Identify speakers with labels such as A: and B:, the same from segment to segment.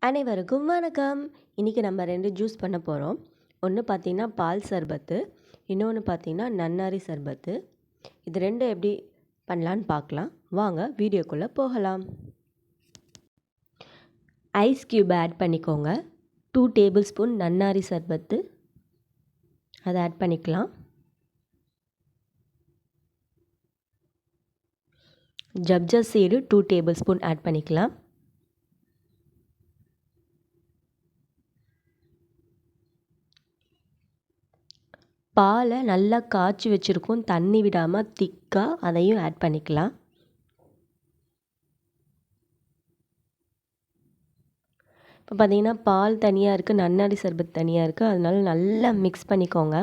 A: அனைவருக்கும் வணக்கம். இன்றைக்கி நம்ம 2 ஜூஸ் பண்ண போகிறோம். ஒன்று பார்த்திங்கன்னா பால் சர்பத்து, இன்னொன்று பார்த்திங்கன்னா நன்னாரி சர்பத்து. இது 2 எப்படி பண்ணலான்னு பார்க்கலாம். வாங்க வீடியோக்குள்ளே போகலாம். ஐஸ் க்யூப் ஆட் பண்ணிக்கோங்க. 2 டேபிள் ஸ்பூன் நன்னாரி சர்பத்து அதை ஆட் பண்ணிக்கலாம். ஜப்ஜா சீடு 2 டேபிள் ஸ்பூன் ஆட் பண்ணிக்கலாம். பாலை நல்லா காய்ச்சி வச்சுருக்கோம், தண்ணி விடாமல் திக்காக அதையும் ஆட் பண்ணிக்கலாம். இப்போ பார்த்திங்கன்னா பால் தனியாக இருக்குது, நன்னாரி சர்பத் தனியாக இருக்குது, அதனால நல்லா மிக்ஸ் பண்ணிக்கோங்க.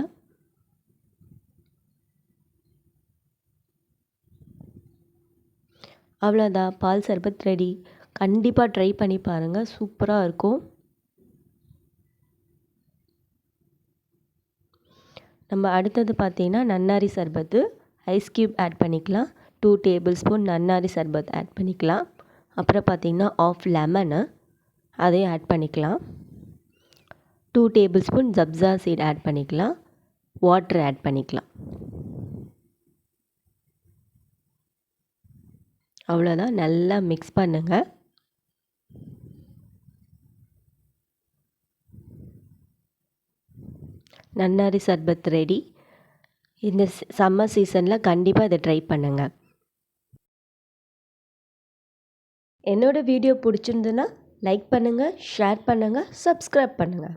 A: அவ்வளோதான், பால் சர்பத் ரெடி. கண்டிப்பாக ட்ரை பண்ணி பாருங்கள், சூப்பராக இருக்கும். நம்ம அடுத்தது பார்த்திங்கன்னா நன்னாரி சர்பத்து ஐஸ் க்யூப் ஆட் பண்ணிக்கலாம். 2 டேபிள் ஸ்பூன் நன்னாரி சர்பத் ஆட் பண்ணிக்கலாம். அப்புறம் பார்த்திங்கன்னா ஆஃப் லெமனு அதையும் ஆட் பண்ணிக்கலாம். 2 டேபிள் ஸ்பூன் ஜப்ஜா சீட் ஆட் பண்ணிக்கலாம். வாட்டர் ஆட் பண்ணிக்கலாம். அவ்வளோதான், நல்லா மிக்ஸ் பண்ணுங்கள். நன்னாரி சர்பத் ரெடி. இந்த சம்மர் சீசனில் கண்டிப்பாக இதை ட்ரை பண்ணுங்கள். என்னோடய வீடியோ பிடிச்சிருந்துன்னா லைக் பண்ணுங்கள், ஷேர் பண்ணுங்கள், சப்ஸ்கிரைப் பண்ணுங்கள்.